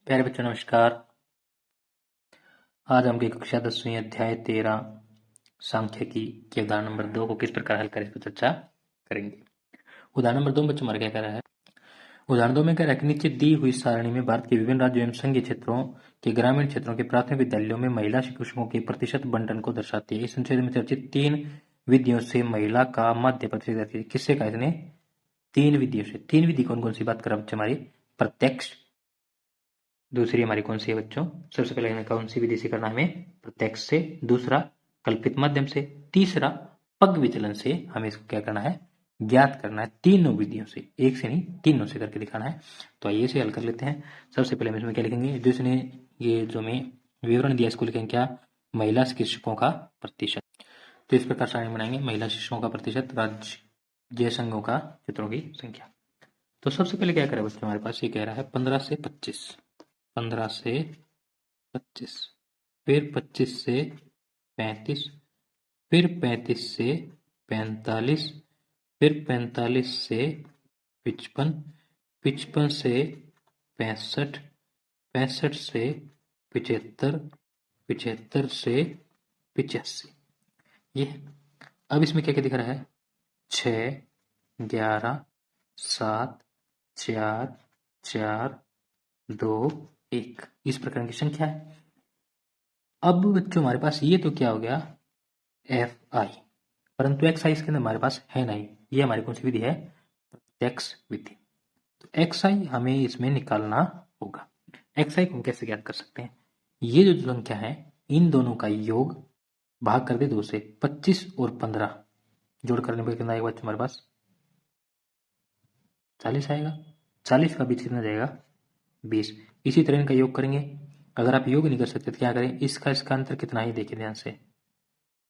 प्यारे बच्चों नमस्कार। आज हम की कक्षा 10वीं अध्याय 13 सांख्यिकी के उदाहरण नंबर 2 को किस प्रकार हल करें इस पर चर्चा करेंगे। उदाहरण नंबर 2 में बच्चों हमारा क्या कह रहा है। उदाहरण 2 में कह रहा है कि नीचे दी हुई सारणी में भारत के विभिन्न राज्यों एवं संघीय क्षेत्रों के ग्रामीण क्षेत्रों के प्राथमिक विद्यालयों में महिला शिक्षकों के प्रतिशत बंटन को दर्शाती है। इस अनुच्छेद में चर्चित 3 विधियों से महिला का माध्य प्रतिशत किससे कहा इसने? 3 विधियों से। 3 विधि कौन कौन सी बात कर रहा बच्चे? हमारी प्रत्यक्ष, दूसरी हमारी कौन सी है बच्चों? सबसे पहले कौन सी विधि से करना हमें? प्रत्यक्ष से। दूसरा कल्पित माध्यम से। तीसरा पग विचलन से हमें इसको क्या करना है? ज्ञात करना है। तीनों विधियों से, एक से नहीं तीनों से करके दिखाना है। तो आइए इसे हल कर लेते हैं। सबसे पहले हम इसमें क्या लिखेंगे? जिसने ये जो में विवरण दिया इसको लिखेंगे क्या? महिला शिक्षकों का प्रतिशत। तो इस प्रकार सारणी बनाएंगे। महिला शिक्षकों का प्रतिशत, राज्य संघों का क्षेत्रों की संख्या। तो सबसे पहले क्या करें बच्चों? हमारे पास ये कह रहा है 15 से 25, 15 से 25, फिर 25 से 35, फिर 35 से 45, फिर 45 से 55, 55 से 65, 65 से 75, 75 से 85। ये अब इसमें क्या क्या दिख रहा है? 6, 11, 7, 4, 4, 2, 1 इस प्रकार की संख्या है। अब बच्चों हमारे पास ये तो क्या हो गया? एफ आई, परंतु एक्स आई इसके अंदर हमारे पास है नहीं। ये हमारी कौन सी विधि है? प्रत्यक्ष विधि। तो एक्स आई हमें इसमें निकालना होगा। एक्स आई को हम कैसे ज्ञात कर सकते हैं? ये जो संख्या है इन दोनों का योग भाग कर दे 2 से। 25 और 15 जोड़ करने पर कितना आएगा बच्चों? हमारे पास 40 आएगा। 40 का बीच कितना जाएगा? 20। इसी तरह इनका योग करेंगे। अगर आप योग नहीं कर सकते तो क्या करें? इसका अंतर कितना है देखिए ध्यान से।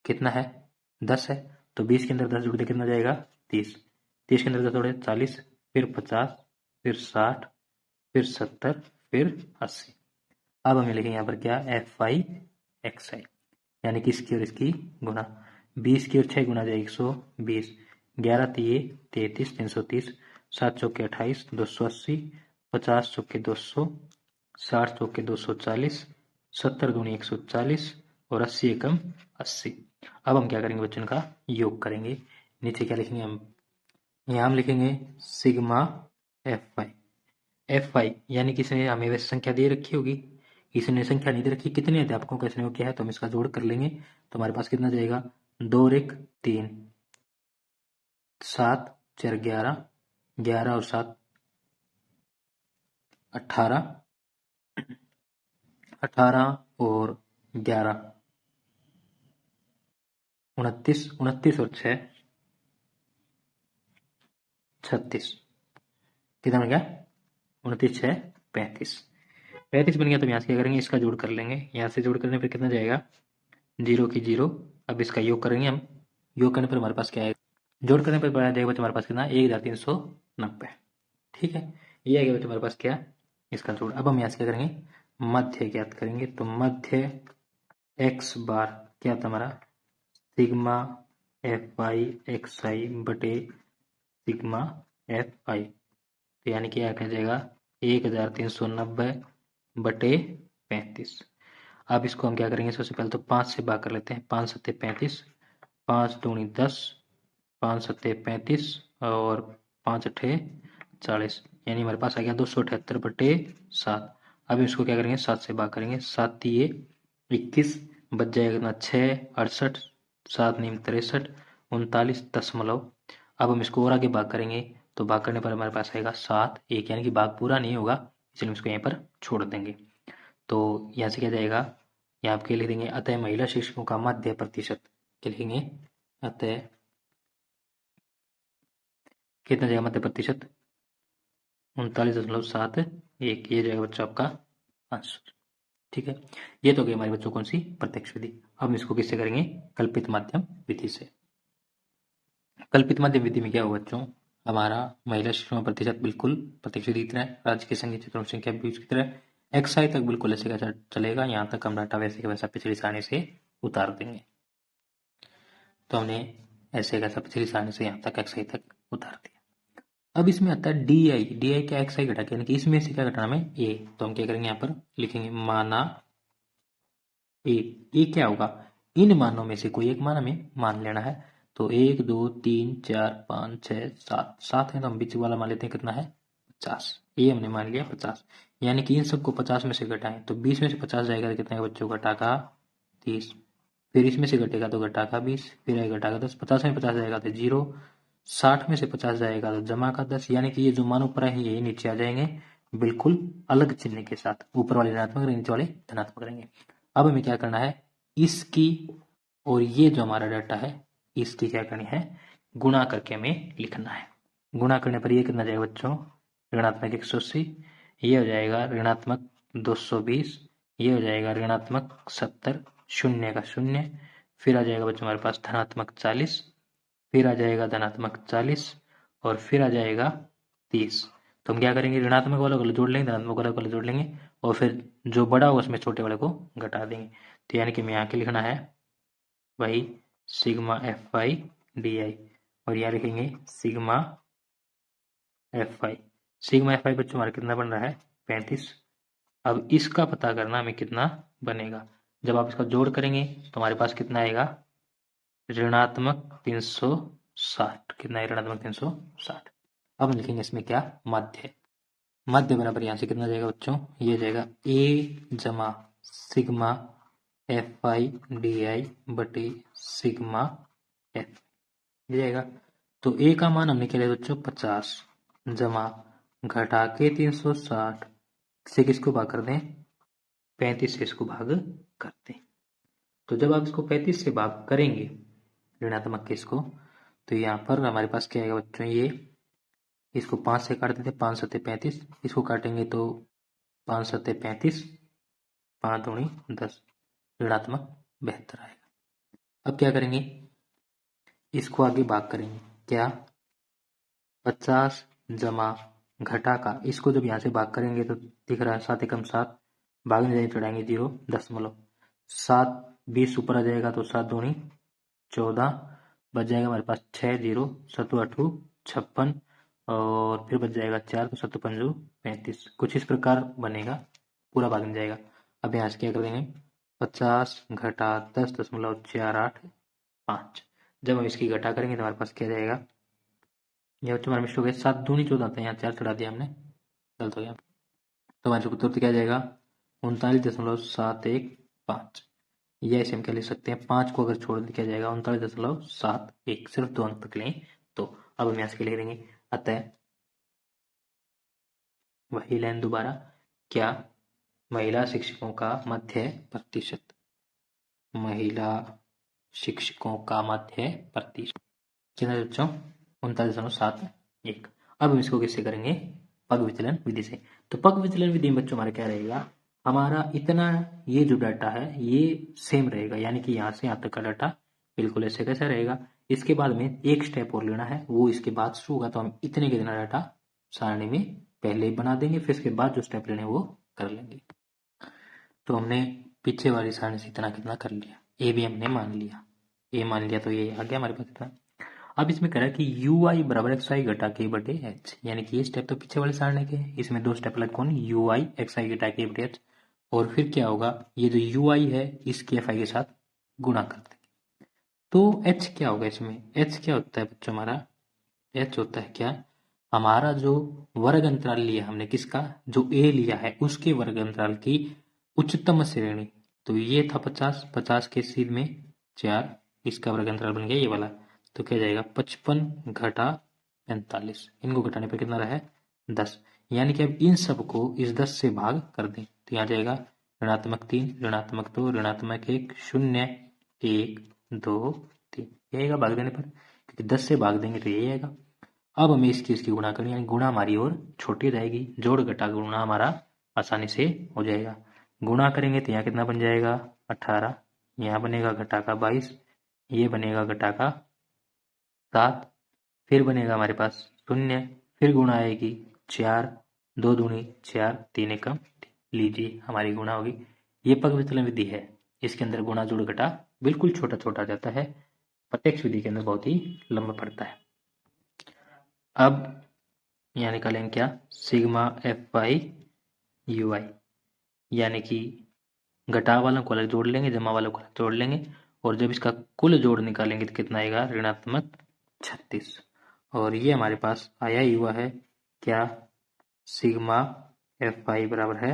कितना है? 10 है। तो 20 के अंदर 10 जोड़ दे कितना जाएगा? 30। 30 के अंदर 10 जोड़े 40, फिर 50, फिर 60, फिर 70, फिर 80। अब हमें लिखेंगे यहाँ पर क्या? एफ आई एक्स आई, यानी कि इसकी और इसकी गुना। 20 की और 6 गुना जाए 120, 11 तिये 33, 330, 7 चौके 28, 280, 50 चौके 200, 60 चौके 240, 70 दूनी 140 और 80 एकम 80। अब हम क्या करेंगे बच्चों? का योग करेंगे। नीचे क्या लिखेंगे हम? यहाँ हम लिखेंगे sigma F I. F I यानी कि इसने हमें वैसे संख्या दे रखी होगी, इसने संख्या नहीं दे रखी। कितने अध्यापकों का इसने वो किया है तो हम इसका जोड़ कर लेंगे। तो हमारे पास कितना जाएगा? 2 और 1 3, 7 4 11, 11 और 7 18, 18 और 11 29, 29 और 6 36। कितना बन गया? 29 6 35। 35 बन गया। तो यहाँ से क्या करेंगे? इसका जोड़ कर लेंगे। यहाँ से जोड़ करने पर कितना जाएगा? 0 की 0। अब इसका योग करेंगे हम। योग करने पर हमारे पास क्या आएगा? जोड़ करने पर बड़ा जाएगा बच्चों हमारे पास कितना? 1390। ठीक है, ये आ गया बच्चों हमारे पास क्या? इसका जोड़। अब हम यहाँ से क्या करेंगे? मध्य ज्ञात करेंगे। तो मध्य एक्स बार क्या था हमारा? सिग्मा एफ आई एक्स आई बटे सिग्मा एफ आई। तो यानी कि क्या जाएगा? 1390 बटे 35। अब इसको हम क्या करेंगे? सबसे पहले तो 5 से भाग कर लेते हैं। 5 सत्ते 35, 5 दूनी 10, 5 सत्ते 35 और 5 अठे 40, यानी हमारे पास आ गया 278 बटे 7। अब इसको क्या करेंगे? 7 से भाग करेंगे। 7 तिये 21, बच जाएगा कितना? 6 68, 7 नीम 63, 39.। अब हम इसको और आगे भाग करेंगे। तो भाग करने पर हमारे पास आएगा 7 1, यानी कि भाग पूरा नहीं होगा, इसलिए हम इसको यहाँ पर छोड़ देंगे। तो यहाँ से क्या जाएगा? यहाँ पे लिख देंगे अतः महिला शिक्षकों का माध्य प्रतिशत। क्या लिखेंगे? अतः कितना जाएगा मध्य प्रतिशत? 39.71। ये जाएगा बच्चों आपका आंसर। ठीक है, ये तो गई हमारे बच्चों कौन सी? प्रत्यक्ष विधि। अब हम इसको किससे करेंगे? कल्पित माध्यम विधि से। कल्पित माध्यम विधि में क्या होगा बच्चों? हमारा महिला शिक्षकों का प्रतिशत बिल्कुल प्रत्यक्ष विधि की तरह, राज्य की संख्या क्षेत्रों की संख्या भी उसकी तरह, एक्स आई तक बिल्कुल ऐसे कैसा चलेगा। यहाँ तक हम डाटा वैसे के वैसा पिछली सारणी से उतार देंगे। तो हमने ऐसे कैसा पिछली सारणी से यहाँ तक एक्स आई तक उतार दिया। अब इसमें आता है डी आई। डी आई क्या, एक्स आई घटा के, यानी कि इसमें से क्या घटाना हमें, ए। तो हम क्या करेंगे, यहाँ पर लिखेंगे माना ए। ए क्या होगा, इन मानों में से कोई एक मान हमें मान लेना है। तो 1 2 3 4 5 6 7, 7 है तो हम बीच वाला मान लेते हैं, कितना है 50। ये हमने मान लिया 50, यानी कि इन सबको 50 में से घटाएं तो 20 में से 50 जाएगा तो कितना है बच्चों, घटा का 30। फिर इसमें से घटेगा तो घटा का 20, फिर है घटा का 10। 50 में 50 जाएगा तो 0, 60 में से 50 जाएगा तो जमा का 10। यानी कि ये जो मान ऊपर है ये नीचे आ जाएंगे बिल्कुल अलग चिन्ह के साथ, ऊपर वाले ऋणात्मक नीचे वाले धनात्मक रहेंगे। अब हमें क्या करना है, इसकी और ये जो हमारा डाटा है इसकी क्या करनी है, गुणा करके हमें लिखना है। गुणा करने पर ये कितना जाएगा बच्चों, ऋणात्मक 180, ये हो जाएगा ऋणात्मक 220, ये हो जाएगा ऋणात्मक 70, शून्य का शून्य, फिर आ जाएगा बच्चों हमारे पास धनात्मक 40, फिर आ जाएगा धनात्मक 40 और फिर आ जाएगा 30। तो हम क्या करेंगे, ऋणात्मक वाला को जोड़ लेंगे, धनात्मक वाला को जोड़ लेंगे और फिर जो बड़ा होगा उसमें छोटे वाले को घटा देंगे। तो यानी कि हमें यहाँ के लिखना है वही sigma F I D I, और यहाँ लिखेंगे sigma F I. Sigma F I बच्चों हमारा कितना बन रहा है 35। अब इसका पता करना हमें कितना बनेगा, जब आप इसका जोड़ करेंगे तो हमारे पास कितना आएगा, ऋणात्मक 360। कितना है, ऋणात्मक 360। अब लिखेंगे इसमें क्या, मध्य। मध्य बराबर यहाँ से कितना जाएगा बच्चों, ये जाएगा ए जमा sigma F I D I बटे सिग्मा एफ, ये जाएगा। तो ए का मान हमने क्या लिया बच्चों 50, जमा घटा के 360 से किसको भाग कर दें, 35 से इसको भाग कर दें। तो जब आप इसको 35 से भाग करेंगे ऋणात्मक के इसको, तो यहाँ पर हमारे पास क्या आएगा बच्चों, ये इसको 5 से काट देते, 5 सत्ते 35, इसको काटेंगे तो 5 सत्ते 35, 5 दूनी 10, ऋणात्मक 72 आएगा। अब क्या करेंगे, इसको आगे भाग करेंगे, क्या 50 जमा घटा का, इसको जब यहाँ से भाग करेंगे तो दिख रहा है 7 एकम 7, भागने जाए चढ़ाएंगे 0.7, 7 20 ऊपर आ जाएगा तो 7 दूनी 14, बच जाएगा हमारे पास 6 0, 7 8 56 और फिर बच जाएगा 4 तो 7 5 35। कुछ इस प्रकार बनेगा, पूरा भाग नहीं जाएगा। अब यहाँ से क्या कर देंगे, 50 घटा 10.485। जब हम इसकी घटा करेंगे तो हमारे पास क्या जाएगा, यह बच्चों हमारे मिश्र हो गया 7 दूनी 14 था, यहाँ 4 चढ़ा दिया हमने, गलत हो गया। तो हमारे उत्तर क्या जाएगा 39.715। या इसे हम क्या लिख सकते हैं, 5 को अगर छोड़ दिया जाएगा 39.71, सिर्फ 2 अंक तक लें तो। अब हम यहाँ से लिख देंगे, अतः वही लाइन दोबारा, क्या महिला शिक्षकों का मध्य प्रतिशत, महिला शिक्षकों का मध्य प्रतिशत कितना बच्चों 39.71। अब हम इसको किससे करेंगे, पग विचलन विधि से। तो पग विचलन विधि में बच्चों हमारा क्या रहेगा, हमारा इतना ये जो डाटा है ये सेम रहेगा, यानी कि यहाँ से यहाँ तक का डाटा बिल्कुल ऐसे कैसा रहेगा। इसके बाद में एक स्टेप और लेना है, वो इसके बाद शुरू होगा, तो हम इतने के देना डाटा सारणी में पहले ही बना देंगे, फिर इसके बाद जो स्टेप लेने वो कर लेंगे। तो हमने पीछे वाली सारणी से इतना कितना कर लिया, ए भी हमने मान लिया, ए मान लिया तो ये आ गया हमारे पास इतना। अब इसमें कह रहा है कि यू आई बराबर एक्स आई घटा के बटे एच, यानी कि ये स्टेप तो पीछे वाले सारणी के हैं, इसमें 2 स्टेप अलग कौन, यू आई एक्स आई घटा के बटे एच, और फिर क्या होगा, ये जो यू आई है इसके एफ आई के साथ गुणा कर देंगे। तो एच क्या होगा इसमें, एच क्या होता है बच्चों हमारा, एच होता है क्या, हमारा जो वर्ग अंतराल लिया हमने किसका, जो ए लिया है उसके वर्ग अंतराल की उच्चतम श्रेणी। तो ये था 50, 50 के सीध में 4, इसका वर्ग अंतराल बन गया ये वाला, तो क्या जाएगा 55 घटा 45, इनको घटाने पर कितना रहा है 10। यानी कि अब इन सबको इस 10 से भाग कर दें तो यहाँ जाएगा ऋणात्मक 3, ऋणात्मक 2, ऋणात्मक 1, 0 1 2 3, ये आएगा भाग देने पर, क्योंकि 10 से भाग देंगे तो यही आएगा। अब हमें इस चीज की गुणा करनी है, गुणा हमारी ओर छोटी जाएगी, जोड़ घटा गुणा हमारा आसानी से हो जाएगा। गुणा करेंगे तो यहाँ कितना बन जाएगा 18, यहाँ बनेगा घटा का 22, ये बनेगा घटा का 7, फिर बनेगा हमारे पास 0, फिर गुणा आएगी 4, 2 दूनी 4, 3 एकम, लीजिए हमारी गुणा होगी। ये पग विचलन विधि है, इसके अंदर गुणा जोड़ घटा बिल्कुल छोटा छोटा जाता है, प्रत्यक्ष विधि के अंदर बहुत ही लंबा पड़ता है। अब यहाँ निकालेंगे क्या, सिग्मा एफ वाई यू आई, यानी कि घटा वालों को अलग जोड़ लेंगे, जमा वालों को अलग जोड़ लेंगे, और जब इसका कुल जोड़ निकालेंगे तो कितना आएगा, ऋणात्मक 36। और ये हमारे पास आया ही हुआ है क्या, सिग्मा एफ आई बराबर है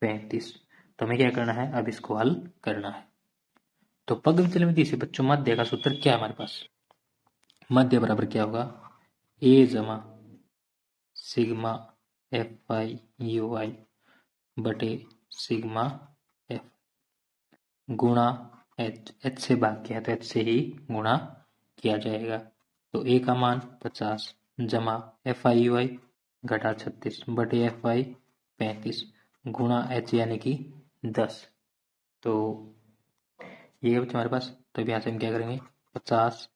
35। तो हमें क्या करना है, अब इसको हल करना है। तो पग विचलन विधि से बच्चों मध्य का सूत्र क्या है हमारे पास, मध्य बराबर क्या होगा, ए जमा सिग्मा एफ आई यू आई बटे सिग्मा एफ गुणा एच, एच से भाग किया तो एच से ही गुणा किया जाएगा। तो ए का मान 50 जमा एफ आई यू आई घटा 36 बटे एफ आई 35 गुणा एच यानी कि 10। तो ये बच्चे हमारे पास, तो अब यहाँ से हम क्या करेंगे, 50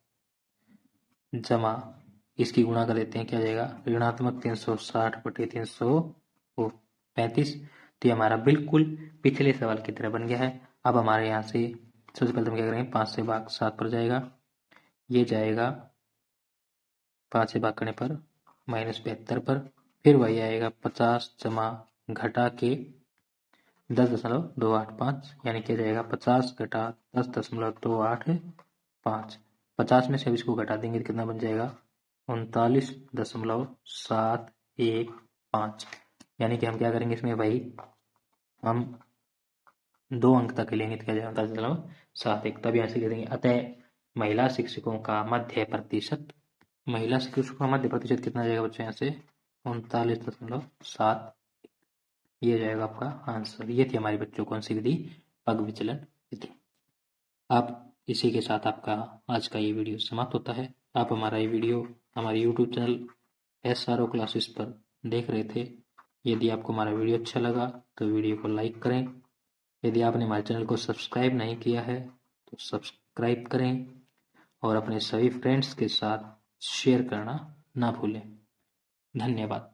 जमा इसकी गुणा कर देते हैं, क्या जाएगा, ऋणात्मक 360 बटे 335। तो ये हमारा बिल्कुल पिछले सवाल की तरह बन गया है। अब हमारे यहाँ से सबसे पहले हम क्या करेंगे, 5 से भाग 7 पर जाएगा, ये जाएगा 5 से भाग करने पर -72 पर, फिर वही आएगा 50 जमा घटा के 10.285, यानी क्या जाएगा 50 घटा 10.285। 50 में से अब इसको घटा देंगे तो कितना बन जाएगा, 39.715। यानी कि हम क्या करेंगे इसमें भाई, हम 2 अंक तक लेंगे तो क्या जाएगा 10.71, तब यहाँ से लिख देंगे अतः महिला शिक्षकों का मध्य प्रतिशत, महिला शिक्षकों का मध्य प्रतिशत कितना जाएगा बच्चों, यहाँ से 39.7, ये जाएगा आपका आंसर। ये थी हमारी बच्चों कौन सी विधि, पग विचलन विधि। आप इसी के साथ आपका आज का ये वीडियो समाप्त होता है। आप हमारा ये वीडियो हमारे यूट्यूब चैनल SRO क्लासेस पर देख रहे थे। यदि आपको हमारा वीडियो अच्छा लगा तो वीडियो को लाइक करें। यदि आपने हमारे चैनल को सब्सक्राइब नहीं किया है तो सब्सक्राइब करें और अपने सभी फ्रेंड्स के साथ शेयर करना ना भूलें। धन्यवाद।